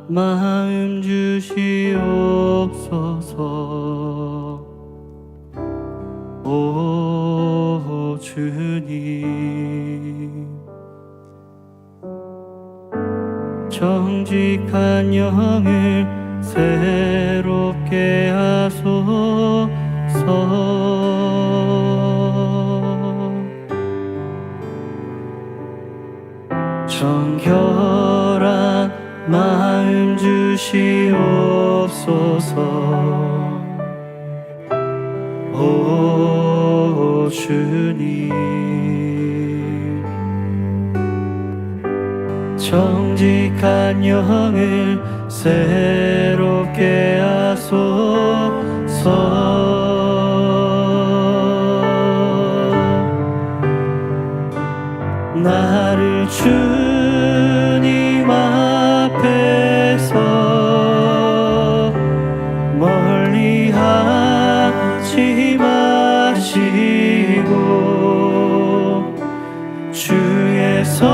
마음 주시옵소서. 오 주님, 정직한 영을 새롭게 하소서. 정결한 마음 주시옵소서. 오 주님, 정직한 영을 새롭게 하소서. 나를 주님 앞에서 멀리 하지 마시고 주의 성령을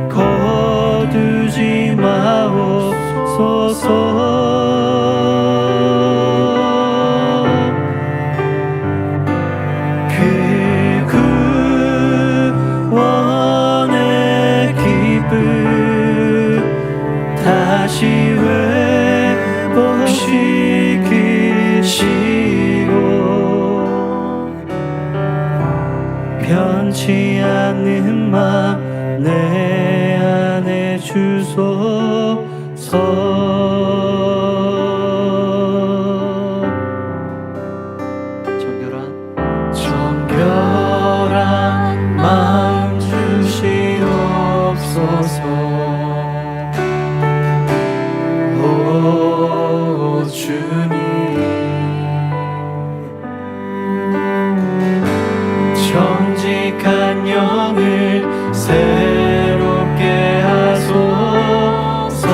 거두지 마옵소서. 다시 회복시키시고 변치 않는 맘 내 안에 주소서. 정결한 마음 주시옵소서. 오 주님, 정직한 영을 새롭게 하소서.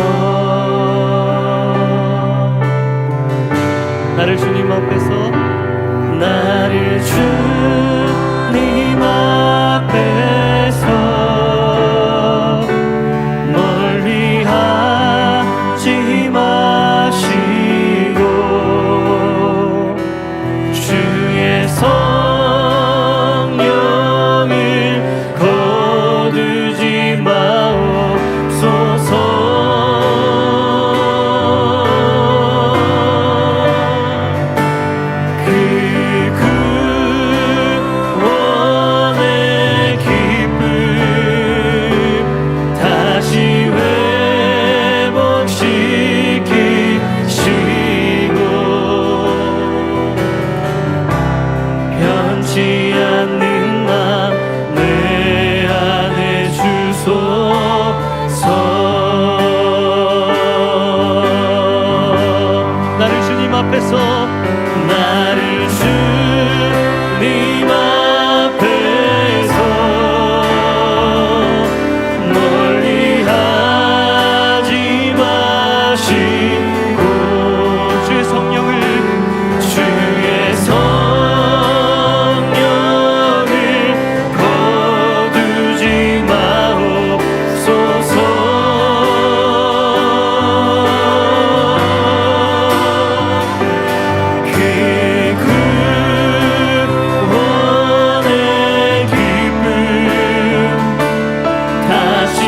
나를 주님 앞에서, 나를 주님 앞에서 멀리 하지 마시고 주의 성령을 거두지 마옵소서. 그 구원의 기쁨 다시 회복시키시고 변치 않는 맘 내 안에 주소서. 나를 주님 앞에서, 나를 주님 앞에서 멀리 하지 마시고 주의 성령을 거두지 마옵소서. 그 구원의 기쁨 다시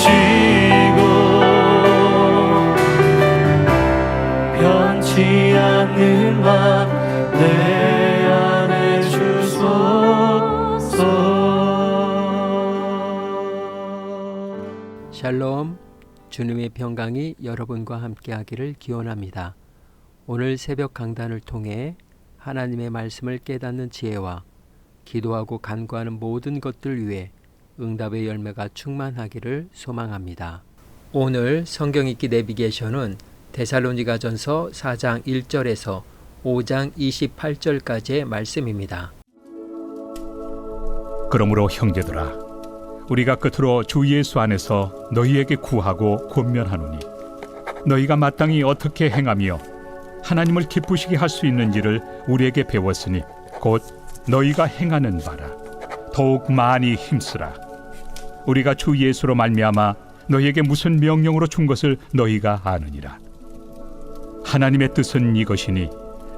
회복시키시고 변치 않는 맘 내 안에 주소서. 샬롬, 주님의 평강이 여러분과 함께하기를 기원합니다. 오늘 새벽 강단을 통해 하나님의 말씀을 깨닫는 지혜와 기도하고 간구하는 모든 것들 위해 응답의 열매가 충만하기를 소망합니다. 오늘 성경 읽기 내비게이션은 데살로니가전서 4장 1절에서 5장 28절까지의 말씀입니다. 그러므로 형제들아, 우리가 끝으로 주 예수 안에서 너희에게 구하고 권면하노니 너희가 마땅히 어떻게 행하며 하나님을 기쁘시게 할 수 있는지를 우리에게 배웠으니 곧 너희가 행하는 바라. 더욱 많이 힘쓰라. 우리가 주 예수로 말미암아 너희에게 무슨 명령으로 준 것을 너희가 아느니라. 하나님의 뜻은 이것이니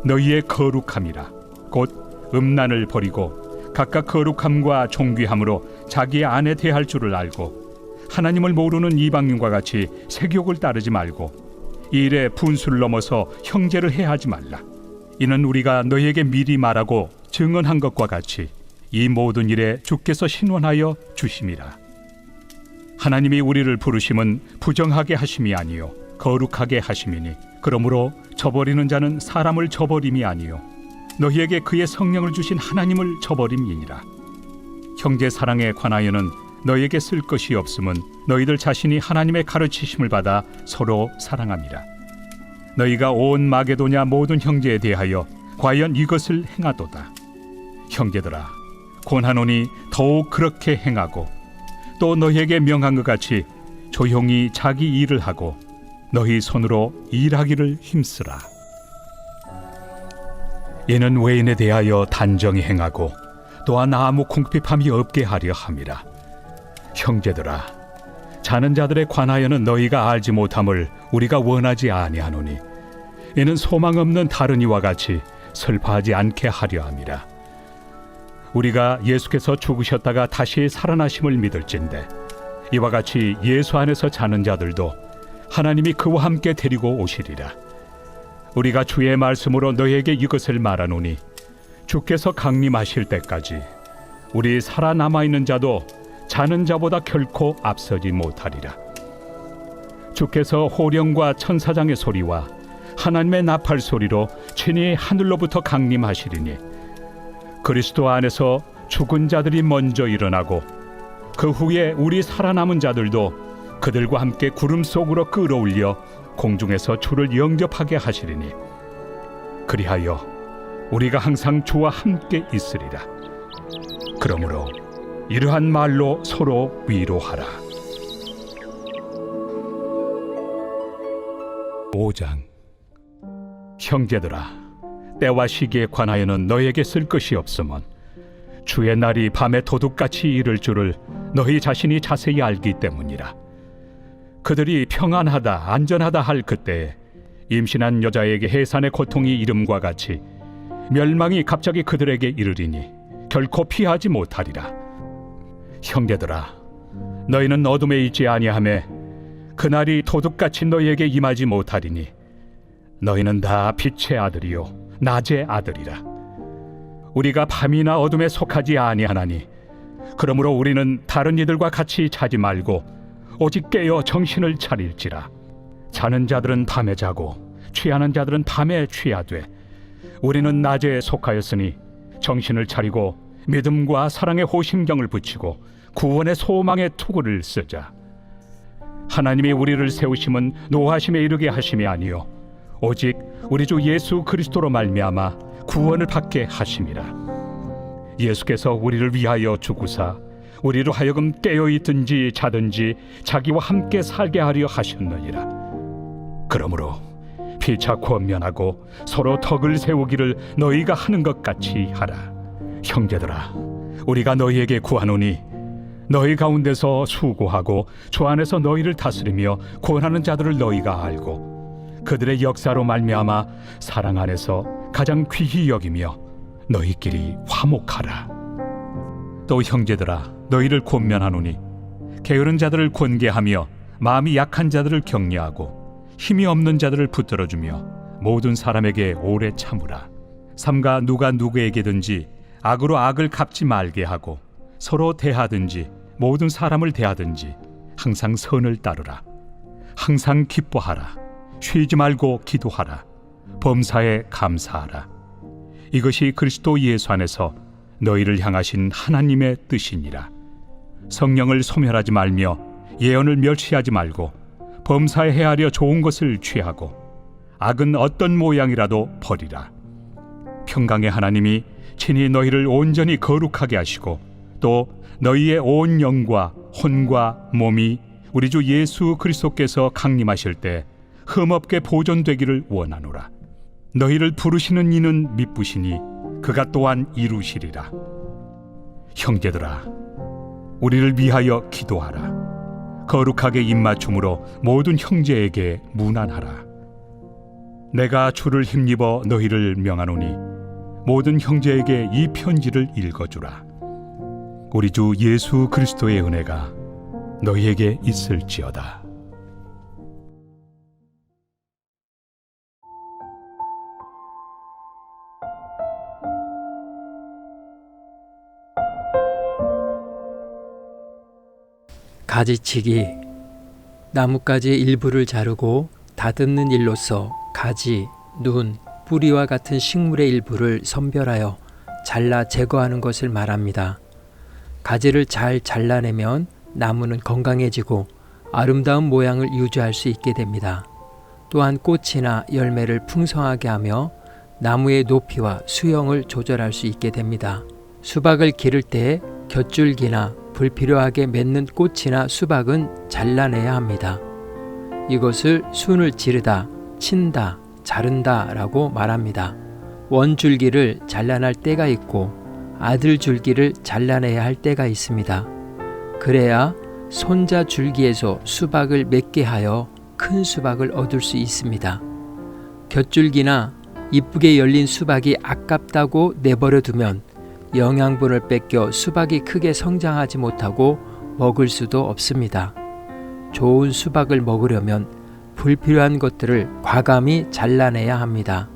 너희의 거룩함이라. 곧 음란을 버리고 각각 거룩함과 존귀함으로 자기의 아내 대할 줄을 알고 하나님을 모르는 이방인과 같이 색욕을 따르지 말고 이 일에 분수를 넘어서 형제를 해하지 말라. 이는 우리가 너희에게 미리 말하고 증언한 것과 같이 이 모든 일에 주께서 신원하여 주심이라. 하나님이 우리를 부르심은 부정하게 하심이 아니요 거룩하게 하심이니 그러므로 저버리는 자는 사람을 저버림이 아니요 너희에게 그의 성령을 주신 하나님을 저버림이니라. 형제 사랑에 관하여는 너희에게 쓸 것이 없음은 너희들 자신이 하나님의 가르치심을 받아 서로 사랑함이라. 너희가 온 마게도냐 모든 형제에 대하여 과연 이것을 행하도다. 형제들아, 권하노니 더욱 그렇게 행하고 또 너희에게 명한 것 같이 조용히 자기 일을 하고 너희 손으로 일하기를 힘쓰라. 이는 외인에 대하여 단정히 행하고 또한 아무 궁핍함이 없게 하려 함이라. 형제들아, 자는 자들에 관하여는 너희가 알지 못함을 우리가 원하지 아니하노니 이는 소망 없는 다른 이와 같이 슬퍼하지 않게 하려 함이라. 우리가 예수께서 죽으셨다가 다시 살아나심을 믿을진대 이와 같이 예수 안에서 자는 자들도 하나님이 그와 함께 데리고 오시리라. 우리가 주의 말씀으로 너희에게 이것을 말하노니 주께서 강림하실 때까지 우리 살아남아 있는 자도 자는 자보다 결코 앞서지 못하리라. 주께서 호령과 천사장의 소리와 하나님의 나팔 소리로 친히 하늘로부터 강림하시리니 그리스도 안에서 죽은 자들이 먼저 일어나고 그 후에 우리 살아남은 자들도 그들과 함께 구름 속으로 끌어올려 공중에서 주를 영접하게 하시리니 그리하여 우리가 항상 주와 함께 있으리라. 그러므로 이러한 말로 서로 위로하라. 5장. 형제들아, 때와 시기에 관하여는 너희에게 쓸 것이 없음은 주의 날이 밤에 도둑같이 이를 줄을 너희 자신이 자세히 알기 때문이라. 그들이 평안하다 안전하다 할 그때에 임신한 여자에게 해산의 고통이 이름과 같이 멸망이 갑자기 그들에게 이르리니 결코 피하지 못하리라. 형제들아, 너희는 어둠에 있지 아니하매 그날이 도둑같이 너희에게 임하지 못하리니 너희는 다 빛의 아들이요 낮의 아들이라. 우리가 밤이나 어둠에 속하지 아니하나니 그러므로 우리는 다른 이들과 같이 자지 말고 오직 깨어 정신을 차릴지라. 자는 자들은 밤에 자고 취하는 자들은 밤에 취하되 우리는 낮에 속하였으니 정신을 차리고 믿음과 사랑의 호심경을 붙이고 구원의 소망의 투구를 쓰자. 하나님이 우리를 세우심은 노하심에 이르게 하심이 아니요 오직 우리 주 예수 그리스도로 말미암아 구원을 받게 하심이라. 예수께서 우리를 위하여 죽으사 우리로 하여금 깨어있든지 자든지 자기와 함께 살게 하려 하셨느니라. 그러므로 피차 권면하고 서로 덕을 세우기를 너희가 하는 것 같이 하라. 형제들아, 우리가 너희에게 구하노니 너희 가운데서 수고하고 주 안에서 너희를 다스리며 권하는 자들을 너희가 알고 그들의 역사로 말미암아 사랑 안에서 가장 귀히 여기며 너희끼리 화목하라. 또 형제들아, 너희를 권면하노니 게으른 자들을 권계하며 마음이 약한 자들을 격려하고 힘이 없는 자들을 붙들어주며 모든 사람에게 오래 참으라. 삼가 누가 누구에게든지 악으로 악을 갚지 말게 하고 서로 대하든지 모든 사람을 대하든지 항상 선을 따르라. 항상 기뻐하라. 쉬지 말고 기도하라. 범사에 감사하라. 이것이 그리스도 예수 안에서 너희를 향하신 하나님의 뜻이니라. 성령을 소멸하지 말며 예언을 멸시하지 말고 범사에 헤아려 좋은 것을 취하고 악은 어떤 모양이라도 버리라. 평강의 하나님이 친히 너희를 온전히 거룩하게 하시고 또 너희의 온 영과 혼과 몸이 우리 주 예수 그리스도께서 강림하실 때 흠없게 보존되기를 원하노라. 너희를 부르시는 이는 미쁘시니 그가 또한 이루시리라. 형제들아, 우리를 위하여 기도하라. 거룩하게 입맞춤으로 모든 형제에게 문안하라. 내가 주를 힘입어 너희를 명하노니 모든 형제에게 이 편지를 읽어주라. 우리 주 예수 그리스도의 은혜가 너희에게 있을지어다. 가지치기. 나뭇가지의 일부를 자르고 다듬는 일로써 가지, 눈, 뿌리와 같은 식물의 일부를 선별하여 잘라 제거하는 것을 말합니다. 가지를 잘 잘라내면 나무는 건강해지고 아름다운 모양을 유지할 수 있게 됩니다. 또한 꽃이나 열매를 풍성하게 하며 나무의 높이와 수영을 조절할 수 있게 됩니다. 수박을 기를 때 곁줄기나 불필요하게 맺는 꽃이나 수박은 잘라내야 합니다. 이것을 순을 지르다, 친다, 자른다 라고 말합니다. 원줄기를 잘라낼 때가 있고 아들줄기를 잘라내야 할 때가 있습니다. 그래야 손자 줄기에서 수박을 맺게 하여 큰 수박을 얻을 수 있습니다. 곁줄기나 이쁘게 열린 수박이 아깝다고 내버려 두면 영양분을 뺏겨 수박이 크게 성장하지 못하고 먹을 수도 없습니다. 좋은 수박을 먹으려면 불필요한 것들을 과감히 잘라내야 합니다.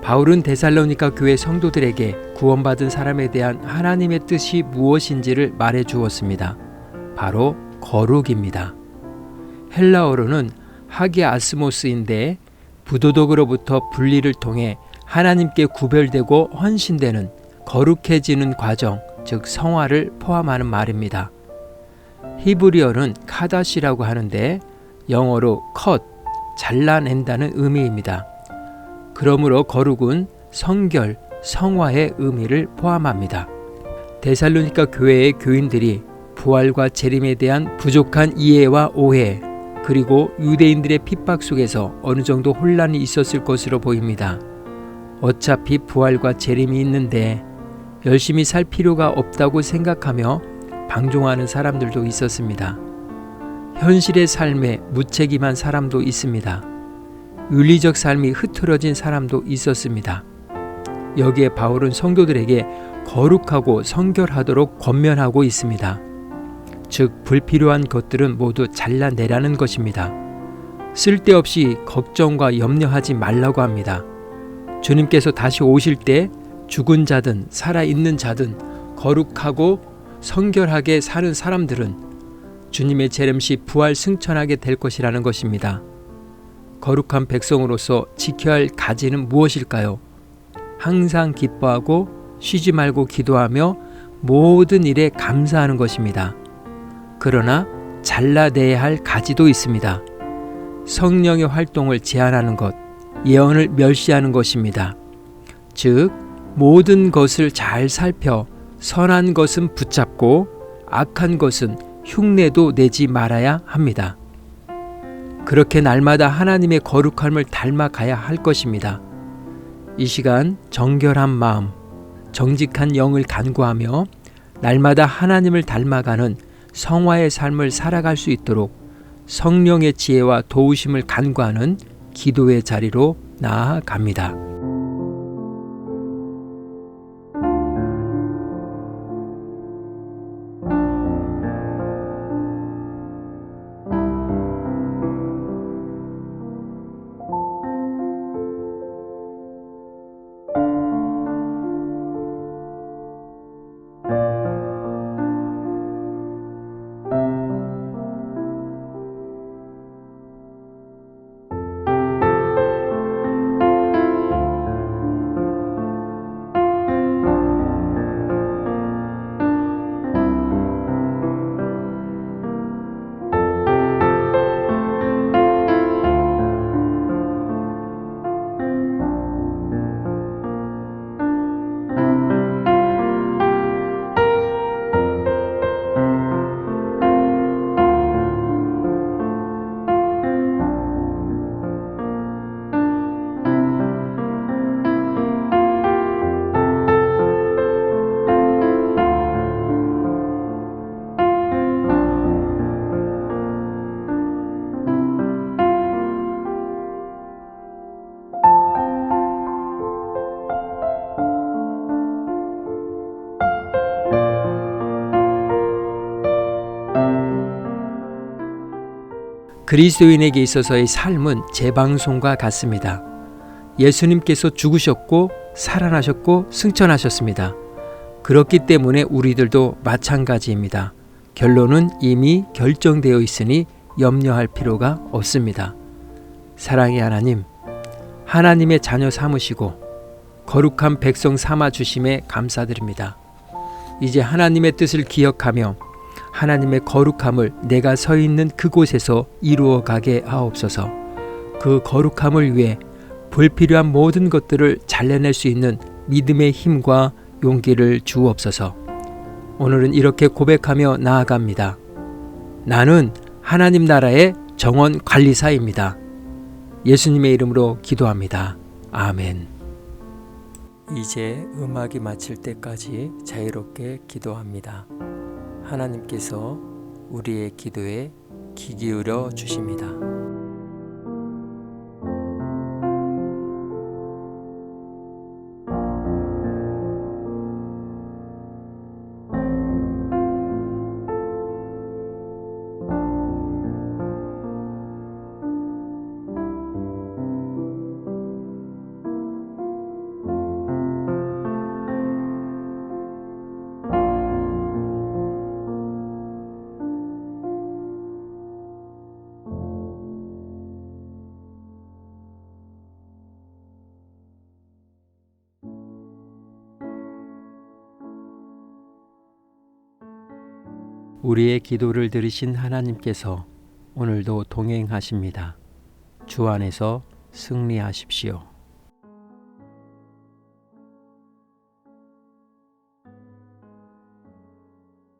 바울은 데살로니가 교회 성도들에게 구원받은 사람에 대한 하나님의 뜻이 무엇인지를 말해 주었습니다. 바로 거룩입니다. 헬라어로는 하기아스모스인데 부도덕으로부터 분리를 통해 하나님께 구별되고 헌신되는 거룩해지는 과정, 즉 성화를 포함하는 말입니다. 히브리어는 카다시라고 하는데 영어로 컷, 잘라낸다는 의미입니다. 그러므로 거룩은 성결, 성화의 의미를 포함합니다. 데살로니가 교회의 교인들이 부활과 재림에 대한 부족한 이해와 오해, 그리고 유대인들의 핍박 속에서 어느 정도 혼란이 있었을 것으로 보입니다. 어차피 부활과 재림이 있는데 열심히 살 필요가 없다고 생각하며 방종하는 사람들도 있었습니다. 현실의 삶에 무책임한 사람도 있습니다. 윤리적 삶이 흐트러진 사람도 있었습니다. 여기에 바울은 성도들에게 거룩하고 성결하도록 권면하고 있습니다. 즉 불필요한 것들은 모두 잘라내라는 것입니다. 쓸데없이 걱정과 염려하지 말라고 합니다. 주님께서 다시 오실 때 죽은 자든 살아있는 자든 거룩하고 성결하게 사는 사람들은 주님의 재림 시 부활 승천하게 될 것이라는 것입니다. 거룩한 백성으로서 지켜야 할 가지는 무엇일까요? 항상 기뻐하고 쉬지 말고 기도하며 모든 일에 감사하는 것입니다. 그러나 잘라내야 할 가지도 있습니다. 성령의 활동을 제한하는 것, 예언을 멸시하는 것입니다. 즉 모든 것을 잘 살펴 선한 것은 붙잡고 악한 것은 흉내도 내지 말아야 합니다. 그렇게 날마다 하나님의 거룩함을 닮아가야 할 것입니다. 이 시간 정결한 마음, 정직한 영을 간구하며 날마다 하나님을 닮아가는 성화의 삶을 살아갈 수 있도록 성령의 지혜와 도우심을 간구하는 기도의 자리로 나아갑니다. 그리스도인에게 있어서의 삶은 재방송과 같습니다. 예수님께서 죽으셨고 살아나셨고 승천하셨습니다. 그렇기 때문에 우리들도 마찬가지입니다. 결론은 이미 결정되어 있으니 염려할 필요가 없습니다. 사랑의 하나님, 하나님의 자녀 삼으시고 거룩한 백성 삼아 주심에 감사드립니다. 이제 하나님의 뜻을 기억하며 하나님의 거룩함을 내가 서 있는 그곳에서 이루어 가게 하옵소서. 그 거룩함을 위해 불필요한 모든 것들을 잘라낼 수 있는 믿음의 힘과 용기를 주옵소서. 오늘은 이렇게 고백하며 나아갑니다. 나는 하나님 나라의 정원 관리사입니다. 예수님의 이름으로 기도합니다. 아멘. 이제 음악이 마칠 때까지 자유롭게 기도합니다. 하나님께서 우리의 기도에 귀 기울여 주십니다. 우리의 기도를 들으신 하나님께서 오늘도 동행하십니다. 주 안에서 승리하십시오.